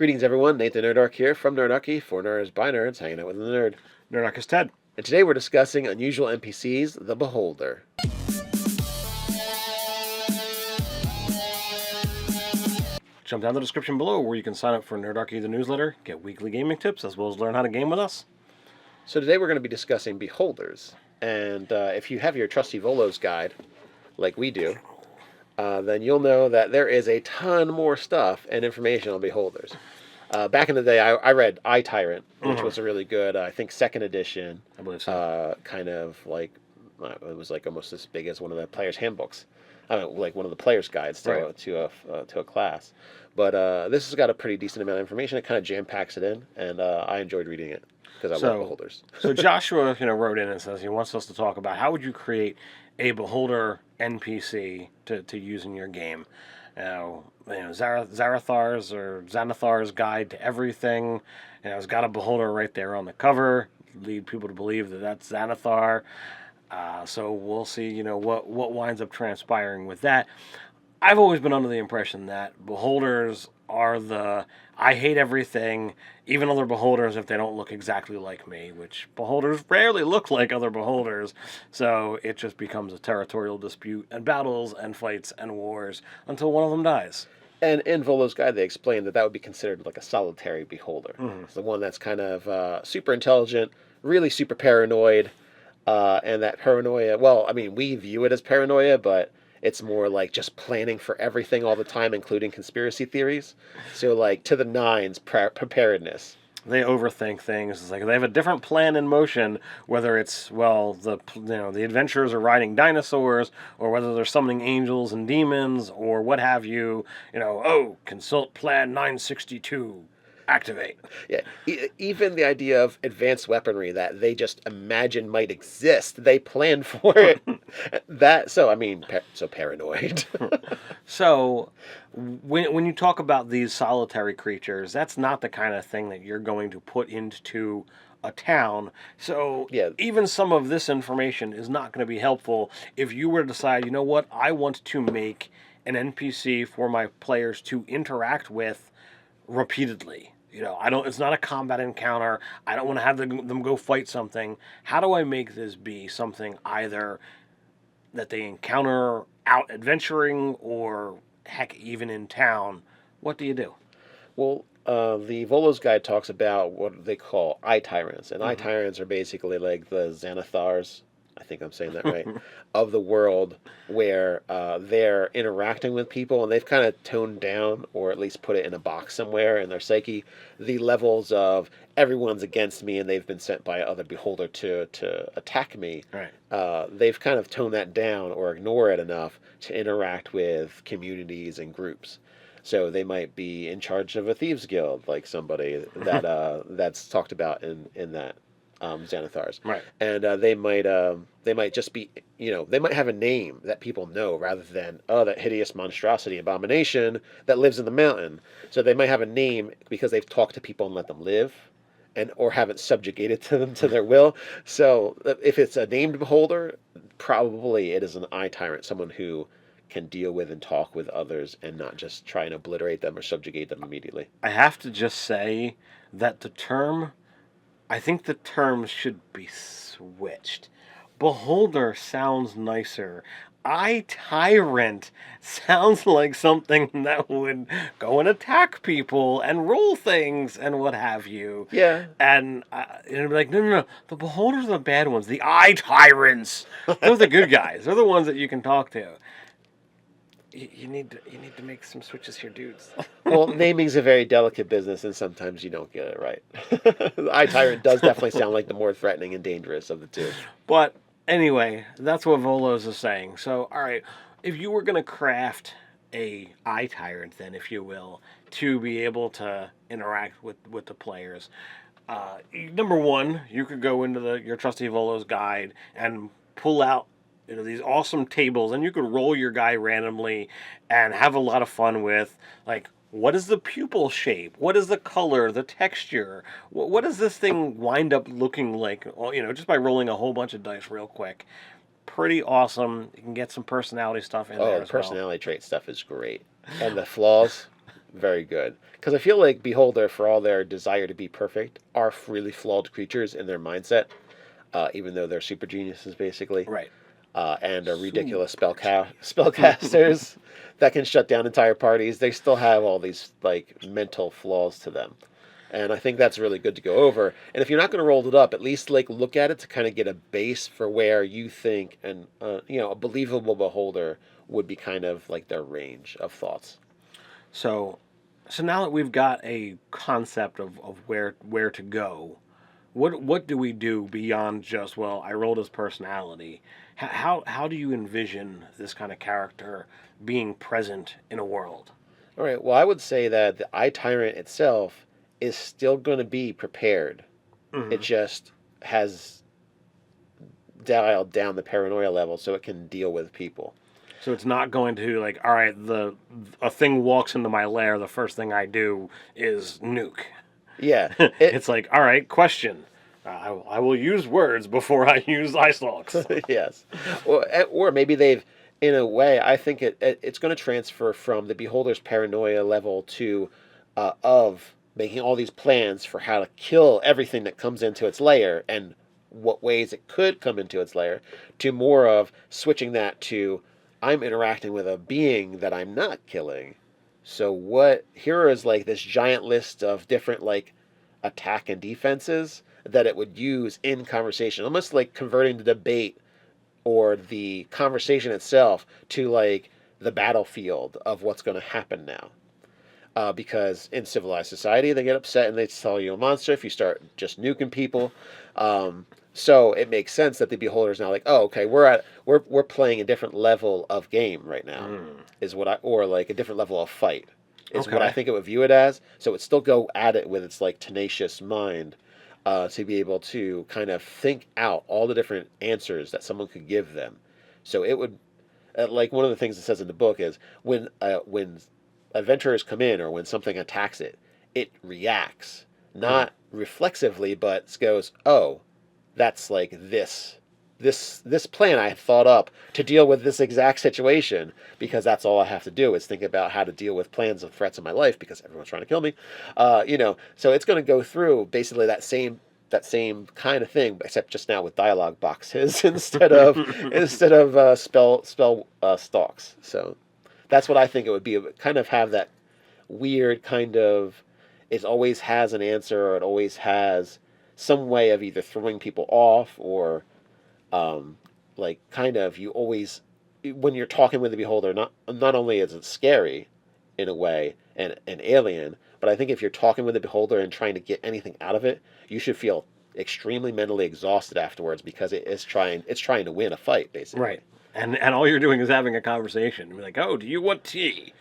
Greetings, everyone. Nathan Nerdarch here from Nerdarchy, for nerds by nerds, hanging out with the nerd. Nerdarchist Ted. And today we're discussing unusual NPCs, the Beholder. Jump down the description below where you can sign up for Nerdarchy the newsletter, get weekly gaming tips, as well as learn how to game with us. So today we're going to be discussing Beholders. And if you have your trusty Volo's guide, like we do, then you'll know that there is a ton more stuff and information on Beholders. Back in the day, I read tyrant, which was a really good, I think, second edition. I believe so. Kind of like, it was like almost as big as one of the player's handbooks. I mean, like one of the player's guides to a class. But this has got a pretty decent amount of information. It kind of jam-packs it in, and I enjoyed reading it because I love Beholders. So Joshua, wrote in and says he wants us to talk about how would you create a Beholder NPC to use in your game. Zarathar's or Xanathar's Guide to Everything. It's got a Beholder right there on the cover. Lead people to believe that that's Xanathar. So we'll see, what winds up transpiring with that. I've always been under the impression that Beholders are I hate everything, even other Beholders if they don't look exactly like me, which Beholders rarely look like other Beholders, so it just becomes a territorial dispute and battles and fights and wars until one of them dies. And in Volo's Guide, they explained that would be considered like a solitary Beholder. It's the one that's kind of super intelligent, really super paranoid, and that paranoia, we view it as paranoia, but it's more like just planning for everything all the time, including conspiracy theories. So, like, to the nines, preparedness. They overthink things. It's like they have a different plan in motion, whether it's, the adventurers are riding dinosaurs, or whether they're summoning angels and demons, or what have you. Consult Plan 962. Activate. Yeah, even the idea of advanced weaponry that they just imagine might exist, they plan for it. So paranoid. So, when you talk about these solitary creatures, that's not the kind of thing that you're going to put into a town. So, even some of this information is not going to be helpful if you were to decide, I want to make an NPC for my players to interact with repeatedly. It's not a combat encounter. I don't want to have them go fight something. How do I make this be something either that they encounter out adventuring or, heck, even in town? What do you do? Well, the Volo's Guide talks about what they call tyrants. And tyrants are basically like the Xanathars, I think I'm saying that right, of the world where they're interacting with people, and they've kind of toned down, or at least put it in a box somewhere in their psyche, the levels of everyone's against me and they've been sent by other Beholder to attack me. Right. They've kind of toned that down or ignore it enough to interact with communities and groups. So they might be in charge of a thieves guild, like somebody that that's talked about in that. Xanathars. Right. And they might just be, they might have a name that people know rather than, that hideous monstrosity, abomination that lives in the mountain. So they might have a name because they've talked to people and let them live, or haven't subjugated to them to their will. So if it's a named Beholder, probably it is an tyrant, someone who can deal with and talk with others and not just try and obliterate them or subjugate them immediately. I have to just say that I think the terms should be switched. Beholder sounds nicer. Tyrant sounds like something that would go and attack people and roll things and what have you. Yeah. And it'd be like, no. The Beholders are the bad ones. The tyrants. They're the good guys. They're the ones that you can talk to. You need to make some switches here, dudes. Well, naming's a very delicate business, and sometimes you don't get it right. The tyrant does definitely sound like the more threatening and dangerous of the two. But anyway, that's what Volo's is saying. So, all right, if you were going to craft a tyrant, then, if you will, to be able to interact with the players, number one, you could go into your trusty Volo's Guide and pull out these awesome tables, and you could roll your guy randomly and have a lot of fun with, like, what is the pupil shape? What is the color, the texture? What does this thing wind up looking like? Just by rolling a whole bunch of dice real quick. Pretty awesome. You can get some personality stuff in there as well. The personality trait stuff is great. And the flaws, very good. Because I feel like Beholder, for all their desire to be perfect, are really flawed creatures in their mindset, even though they're super geniuses, basically. Right. And are ridiculous spellcasters that can shut down entire parties. They still have all these like mental flaws to them. And I think that's really good to go over. And if you're not going to roll it up, at least like look at it to kind of get a base for where you think and a believable beholder would be kind of like their range of thoughts. So now that we've got a concept of where to go, what do we do beyond just, well, I rolled his personality? How do you envision this kind of character being present in a world? All right. Well, I would say that the tyrant itself is still going to be prepared. Mm-hmm. It just has dialed down the paranoia level so it can deal with people. So it's not going to like, all right, a thing walks into my lair, the first thing I do is nuke. Yeah. It's like, all right, question. I will use words before I use eye stalks. Yes. Or maybe they've, in a way, I think it's going to transfer from the beholder's paranoia level to of making all these plans for how to kill everything that comes into its lair and what ways it could come into its lair, to more of switching that to, I'm interacting with a being that I'm not killing. So here is like this giant list of different like attack and defenses that it would use in conversation, almost like converting the debate or the conversation itself to like the battlefield of what's going to happen now. Because in civilized society, they get upset and they tell you a monster if you start just nuking people. So it makes sense that the beholder is now like, oh, okay, we're playing a different level of game right now, or like a different level of fight is what I think it would view it as. So it still go at it with its like tenacious mind to be able to kind of think out all the different answers that someone could give them. So it would, like one of the things it says in the book is when adventurers come in or when something attacks it, it reacts. Not reflexively, but goes, oh, that's like this plan I thought up to deal with this exact situation, because that's all I have to do is think about how to deal with plans of threats in my life because everyone's trying to kill me. So it's going to go through basically that same kind of thing, except just now with dialogue boxes instead of spell stalks. So that's what I think it would be. Kind of have that weird kind of, it always has an answer, or it always has some way of either throwing people off or like kind of, you always, when you're talking with the beholder, not only is it scary in a way and an alien, but I think if you're talking with the beholder and trying to get anything out of it, you should feel extremely mentally exhausted afterwards, because it's trying to win a fight, basically. Right. And all you're doing is having a conversation. You're like, oh, do you want tea?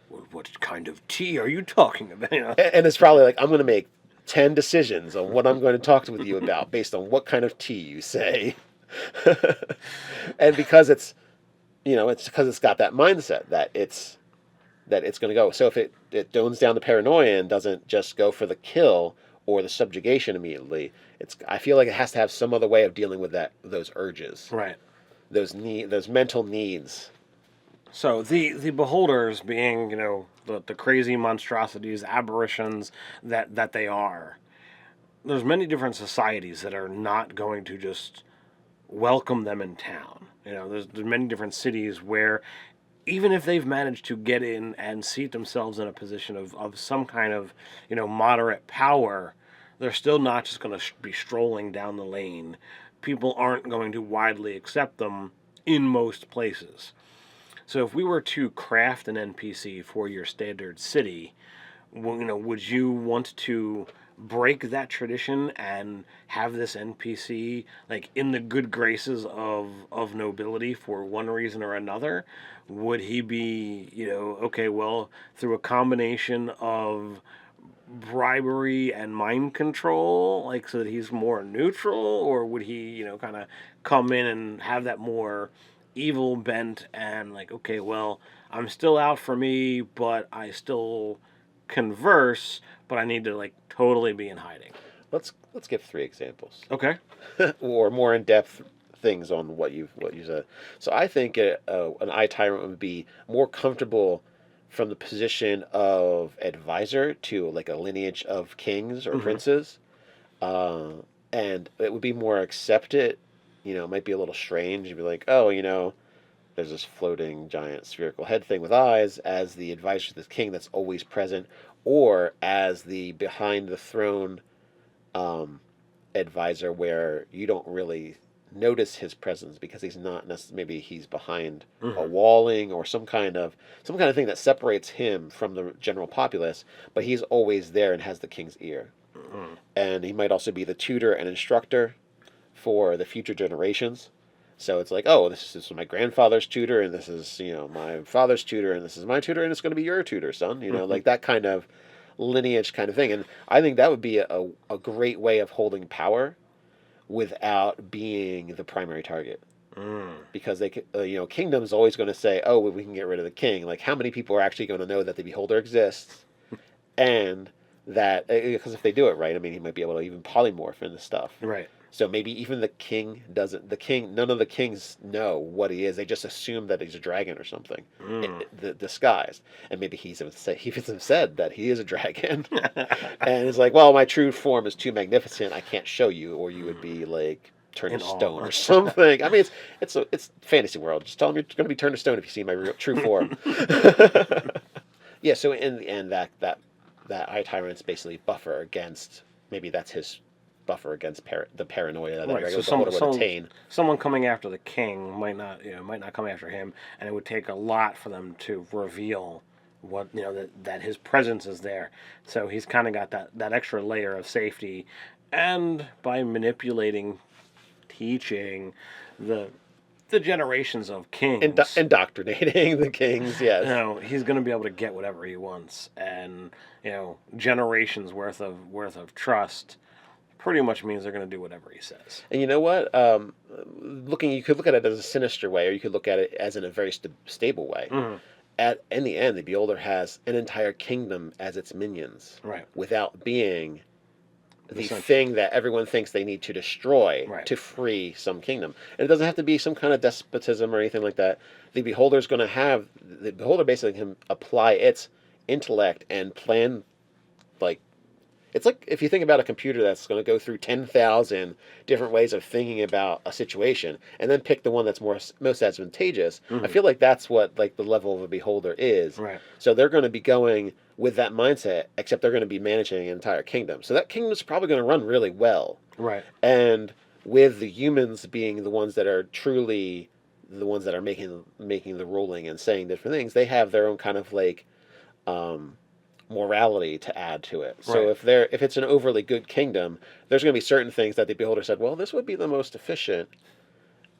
Well, what kind of tea are you talking about? And it's probably like, I'm going to make 10 decisions on what I'm going to talk with you about based on what kind of tea you say. And because it's because it's got that mindset that it's going to go. So if it tones down the paranoia and doesn't just go for the kill or the subjugation immediately, I feel like it has to have some other way of dealing with those urges. Right. Those mental needs. So the beholders being, the crazy monstrosities, aberrations that they are, there's many different societies that are not going to just welcome them in town. There's many different cities where, even if they've managed to get in and seat themselves in a position of some kind of, moderate power, they're still not just going to be strolling down the lane. People aren't going to widely accept them in most places. So if we were to craft an NPC for your standard city, would you want to break that tradition and have this NPC like in the good graces of nobility for one reason or another? Would he be, through a combination of bribery and mind control, like so that he's more neutral, or would he, kind of come in and have that more evil bent and like, okay, well, I'm still out for me, but I still converse, but I need to like totally be in hiding? Let's give 3 examples. Okay. Or more in-depth things on what you said. So I think an tyrant would be more comfortable from the position of advisor to like a lineage of kings or princes, and it would be more accepted. It might be a little strange. You'd be like, oh, there's this floating giant spherical head thing with eyes as the advisor to the king that's always present, or as the behind the throne advisor where you don't really notice his presence because he's not necessarily, maybe he's behind a walling or some kind of thing that separates him from the general populace, but he's always there and has the king's ear. And he might also be the tutor and instructor for the future generations. So it's like, oh, this is my grandfather's tutor, and this is my father's tutor, and this is my tutor, and it's going to be your tutor, son. Like that kind of lineage kind of thing. And I think that would be a great way of holding power without being the primary target. Because they kingdom's always going to say, oh, well, we can get rid of the king. Like, how many people are actually going to know that the beholder exists? And that, because if they do it right, I mean, he might be able to even polymorph into stuff. Right. So maybe even the king doesn't. None of the kings know what he is. They just assume that he's a dragon or something, disguised. And maybe he even said that he is a dragon, and it's like, well, my true form is too magnificent. I can't show you, or you would be like turned to stone or something. I mean, it's fantasy world. Just tell him you're going to be turned to stone if you see my true form. Yeah. So in the end, that eye tyrant's basically buffer against. Maybe that's his buffer against the paranoia that regular beholder would attain. Someone coming after the king might not come after him, and it would take a lot for them to reveal what that his presence is there. So he's kind of got that extra layer of safety, and by manipulating, teaching the generations of kings, indoctrinating the kings, yes. He's going to be able to get whatever he wants, and generations worth of trust. Pretty much means they're going to do whatever he says. And you know what? You could look at it as a sinister way, or you could look at it as in a very stable way. In the end, the beholder has an entire kingdom as its minions, right? Without being the thing that everyone thinks they need to destroy to free some kingdom. And it doesn't have to be some kind of despotism or anything like that. The beholder basically can apply its intellect and plan, like. It's like if you think about a computer that's going to go through 10,000 different ways of thinking about a situation and then pick the one that's most advantageous. I feel like that's what like the level of a beholder is. Right. So they're going to be going with that mindset, except they're going to be managing an entire kingdom. So that kingdom's probably going to run really well. Right. And with the humans being the ones that are truly the ones that are making the ruling and saying different things, they have their own kind of like morality to add to it. So if it's an overly good kingdom, there's going to be certain things that the beholder said, well, this would be the most efficient.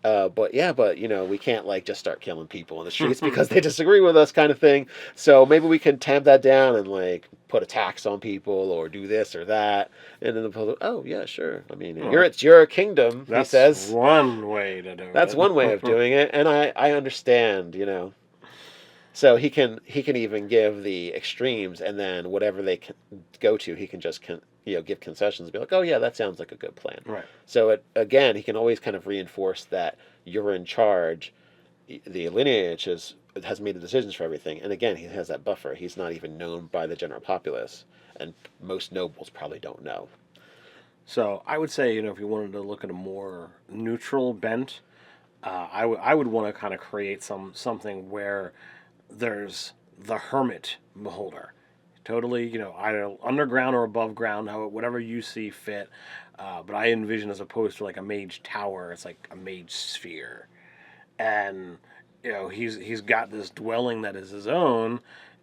But we can't like just start killing people in the streets because they disagree with us, kind of thing. So maybe we can tamp that down and like put a tax on people or do this or that. And then the beholder, oh yeah, sure. I mean, it's your kingdom. He says that's one way to do it. That's one way of doing it, and I understand. So he can even give the extremes, and then whatever they can go to, he can just give concessions and be like, oh yeah, that sounds like a good plan. Right. So again, he can always kind of reinforce that you're in charge. The lineage has made the decisions for everything, and again, he has that buffer. He's not even known by the general populace, and most nobles probably don't know. So I would say, if you wanted to look at a more neutral bent, I would want to kind of create something where there's the hermit beholder, totally, either underground or above ground, whatever you see fit. But I envision, as opposed to like a mage tower, it's like a mage sphere, and he's got this dwelling that is his own,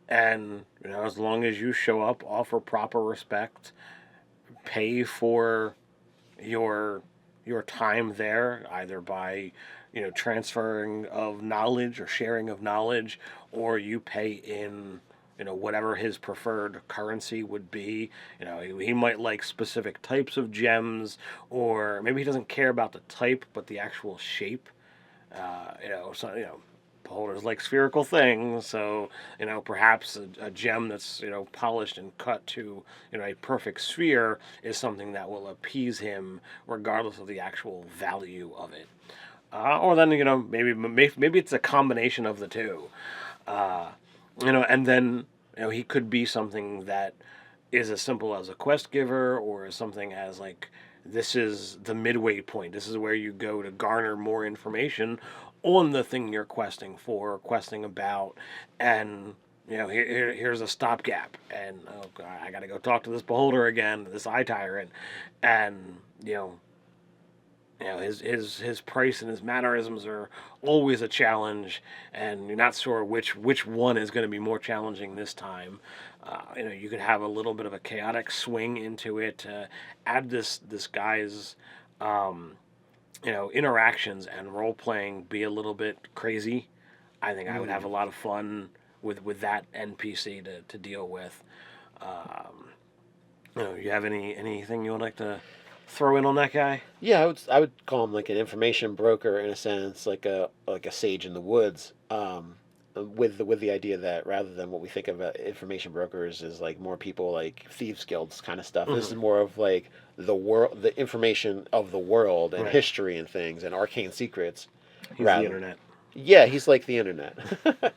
and as long as you show up, offer proper respect, pay for your time there, either by transferring of knowledge or sharing of knowledge, or you pay in whatever his preferred currency would be. He might like specific types of gems, or maybe he doesn't care about the type but the actual shape. Beholders like spherical things, so perhaps a gem that's polished and cut to a perfect sphere is something that will appease him regardless of the actual value of it. Or then maybe it's a combination of the two. And then he could be something that is as simple as a quest giver, or as something as like, this is the midway point. This is where you go to garner more information on the thing you're questing for, or questing about, and here's a stopgap, and oh god, I got to go talk to this beholder again, this eye tyrant, and his price and his mannerisms are always a challenge, and you're not sure which one is going to be more challenging this time. You could have a little bit of a chaotic swing into it to add this guy's interactions and role playing be a little bit crazy. I think I would have a lot of fun with that NPC to deal with. You have anything you would like to throw in on that guy? Yeah, I would call him like an information broker in a sense, like a sage in the woods. With the idea that rather than what we think of information brokers is like more people like thieves guilds kind of stuff. This is more of like the information of the world and history and things and arcane secrets. He's the internet. Yeah, he's like the internet.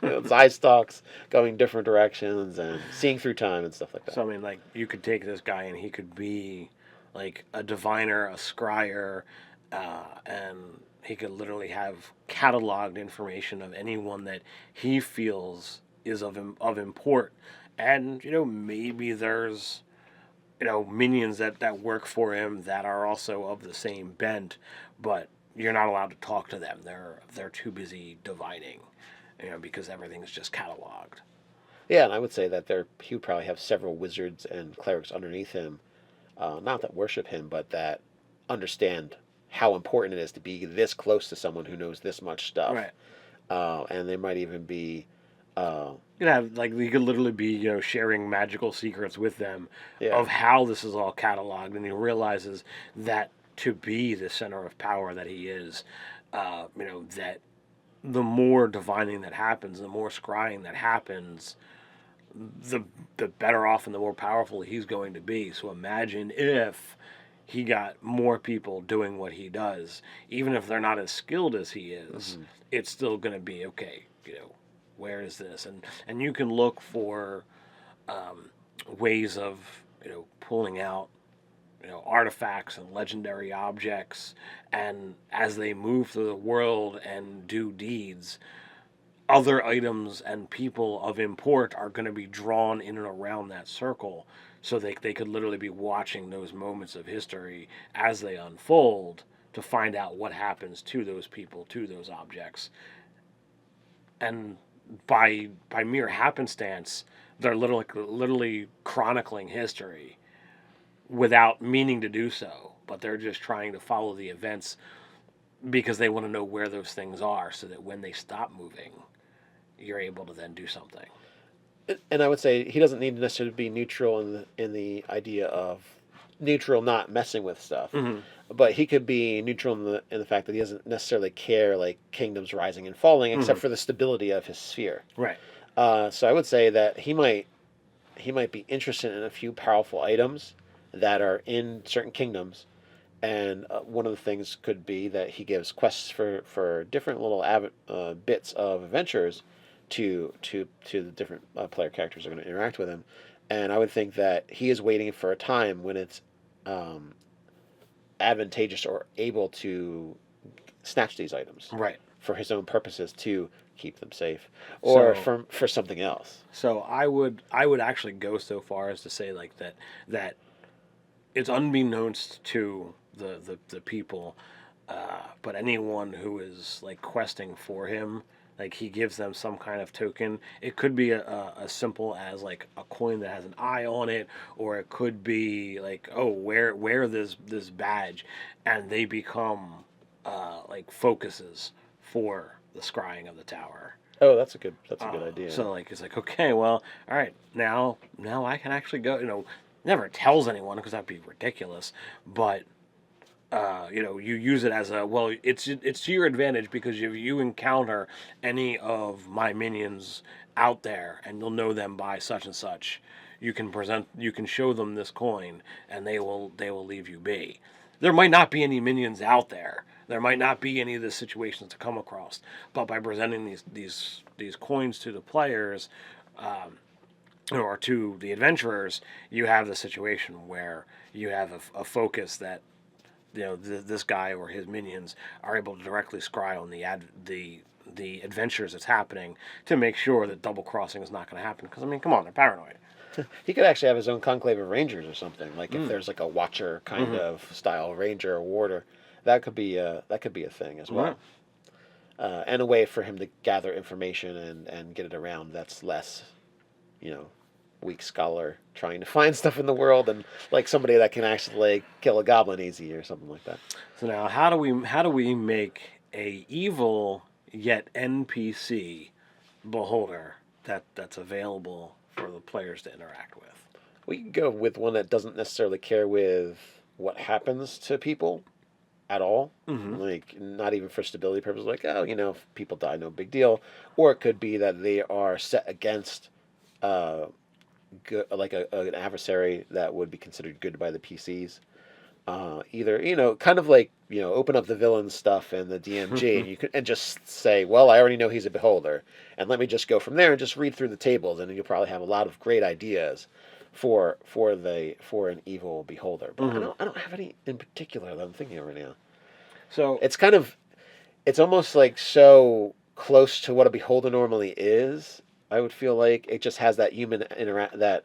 His eye stalks going different directions and seeing through time and stuff like that. So I mean, like, you could take this guy and he could be like a diviner, a scryer, and he could literally have cataloged information of anyone that he feels is of import. And maybe there's minions that work for him that are also of the same bent, but you're not allowed to talk to them. They're too busy divining, because everything's just cataloged. Yeah, and I would say that he would probably have several wizards and clerics underneath him, not that worship him, but that understand how important it is to be this close to someone who knows this much stuff. Right. And they might even be. You could literally be sharing magical secrets with them of how this is all cataloged, and he realizes that to be the center of power that he is, that the more divining that happens, the more scrying that happens, the better off and the more powerful he's going to be. So imagine if he got more people doing what he does, even if they're not as skilled as he is. It's still going to be okay. Where is this? And you can look for ways of pulling out artifacts and legendary objects, and as they move through the world and do deeds, other items and people of import are going to be drawn in and around that circle, so they could literally be watching those moments of history as they unfold to find out what happens to those people, to those objects. And by mere happenstance, they're literally chronicling history without meaning to do so, but they're just trying to follow the events because they want to know where those things are, so that when they stop moving, you're able to then do something. And I would say he doesn't need to necessarily be neutral in the idea of neutral, not messing with stuff. But he could be neutral in the fact that he doesn't necessarily care like kingdoms rising and falling, except for the stability of his sphere. Right. So I would say that he might be interested in a few powerful items that are in certain kingdoms, and one of the things could be that he gives quests for different little bits of adventures to the different player characters are going to interact with him. And I would think that he is waiting for a time when it's advantageous or able to snatch these items for his own purposes, to keep them safe, or for something else. So I would actually go so far as to say like that it's unbeknownst to the people, but anyone who is like questing for him, like he gives them some kind of token. It could be a simple as like a coin that has an eye on it, or it could be like, oh, wear this badge, and they become like focuses for the scrying of the tower. Oh, that's a good idea. So like it's like, okay, well, all right, now I can actually go. Never tells anyone because that'd be ridiculous, but. You use it as it's to your advantage, because if you encounter any of my minions out there and you'll know them by such and such, you can show them this coin and they will leave you be. There might not be any minions out there. There might not be any of the situations to come across, but by presenting these coins to the players, or to the adventurers, you have the situation where you have a focus that this guy or his minions are able to directly scry on the adventures that's happening to make sure that double crossing is not going to happen. Because I mean, come on, they're paranoid. He could actually have his own conclave of rangers or something. Like if there's like a watcher kind of style ranger or warder, that could be a thing as well. And a way for him to gather information and get it around. That's less, weak scholar trying to find stuff in the world, and like somebody that can actually like kill a goblin easy or something like that. So now, how do we make a evil yet NPC beholder that's available for the players to interact with? We can go with one that doesn't necessarily care with what happens to people at all. Like not even for stability purposes, like, if people die, no big deal. Or it could be that they are set against good, like an adversary that would be considered good by the PCs. Either, kind of like, open up the villain stuff and the DMG and you could and just say, well, I already know he's a beholder, and let me just go from there and just read through the tables, and then you'll probably have a lot of great ideas for an evil beholder. But I don't have any in particular that I'm thinking of right now. So it's almost like so close to what a beholder normally is. I would feel like it just has that human that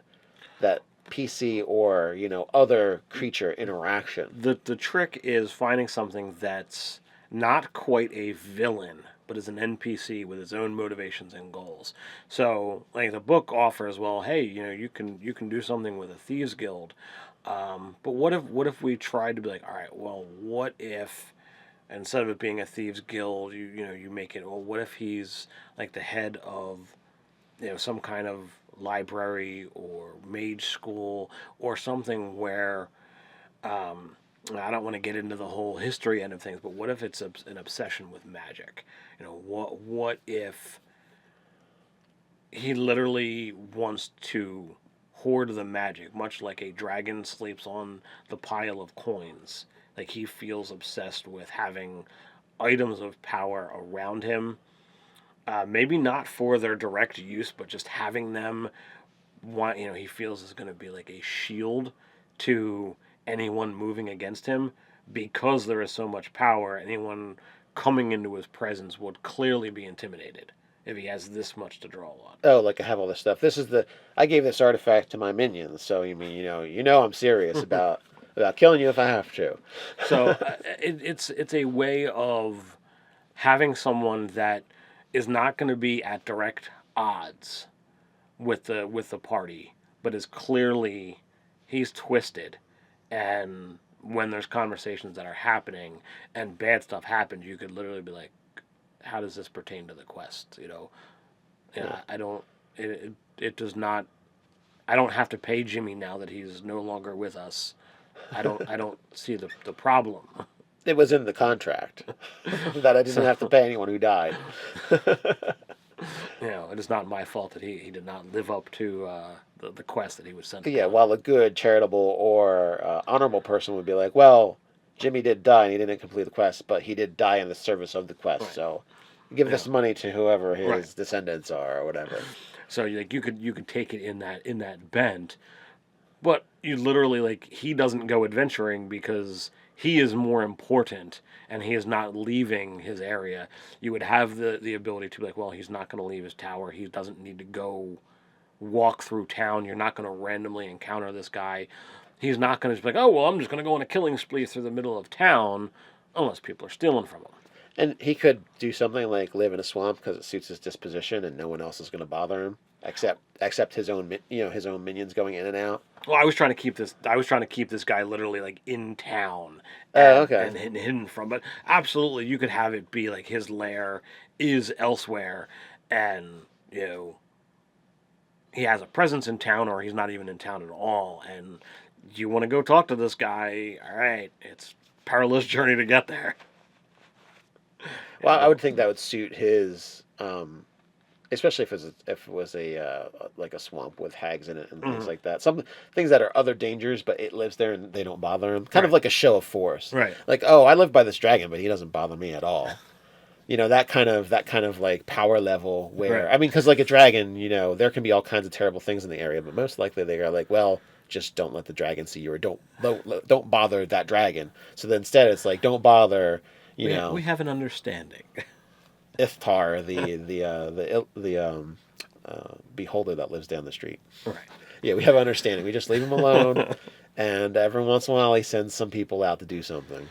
PC or other creature interaction. The trick is finding something that's not quite a villain, but is an NPC with its own motivations and goals. So, like the book offers, well, hey, you can do something with a thieves guild, but what if we tried to be like, all right, well, what if instead of it being a thieves guild, you make it, well, what if he's like the head of some kind of library or mage school or something where I don't want to get into the whole history end of things, but what if it's an obsession with magic? What if he literally wants to hoard the magic, much like a dragon sleeps on the pile of coins? Like he feels obsessed with having items of power around him. Maybe not for their direct use, but just having them, he feels is going to be like a shield to anyone moving against him, because there is so much power. Anyone coming into his presence would clearly be intimidated if he has this much to draw on. Oh, like I have all this stuff. I gave this artifact to my minions, so you mean I'm serious about killing you if I have to. So it's a way of having someone that is not going to be at direct odds with the party, but is clearly he's twisted, and when there's conversations that are happening and bad stuff happens, you could literally be like, how does this pertain to the quest? I don't. It does not. I don't have to pay Jimmy now that he's no longer with us. I don't see the problem. It was in the contract that I didn't have to pay anyone who died. It is not my fault that he did not live up to the quest that he was sent. Yeah, while a good, charitable, or honorable person would be like, well, Jimmy did die and he didn't complete the quest, but he did die in the service of the quest, right. So give this money to whoever his descendants are or whatever. So you could take it in that bent, but you literally he doesn't go adventuring because he is more important and he is not leaving his area. You would have the ability to be like, well, he's not going to leave his tower. He doesn't need to go walk through town. You're not going to randomly encounter this guy. He's not going to just be like, oh, well, I'm just going to go on a killing spree through the middle of town unless people are stealing from him. And he could do something like live in a swamp because it suits his disposition and no one else is going to bother him except his own minions going in and out. Well, I was trying to keep this guy literally in town and hidden from. But absolutely, you could have it be like his lair is elsewhere, and he has a presence in town, or he's not even in town at all. And you want to go talk to this guy? All right, it's a perilous journey to get there. Well, I would think that would suit his. Especially if it was a like a swamp with hags in it and things like that. Some things that are other dangers, but it lives there and they don't bother him. Kind of like a show of force. Right. Like, oh, I live by this dragon, but he doesn't bother me at all. that kind of like power level where Right. I mean, because like a dragon, there can be all kinds of terrible things in the area, but most likely they are like, well, just don't let the dragon see you, or don't bother that dragon. So then instead, it's like don't bother, We have an understanding. Iftar, the beholder that lives down the street. Right. Yeah, we have understanding. We just leave him alone, and every once in a while he sends some people out to do something.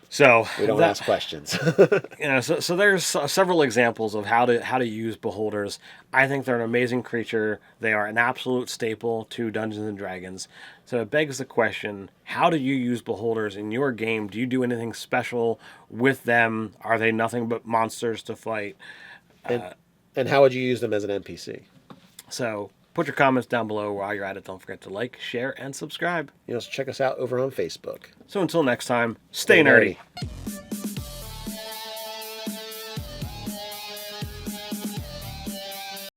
So We don't ask questions. So there's several examples of how to use beholders. I think they're an amazing creature. They are an absolute staple to Dungeons and Dragons. So it begs the question: how do you use beholders in your game? Do you do anything special with them? Are they nothing but monsters to fight? And how would you use them as an NPC? So put your comments down below. While you're at it, don't forget to like, share, and subscribe. So check us out over on Facebook. So until next time, stay nerdy.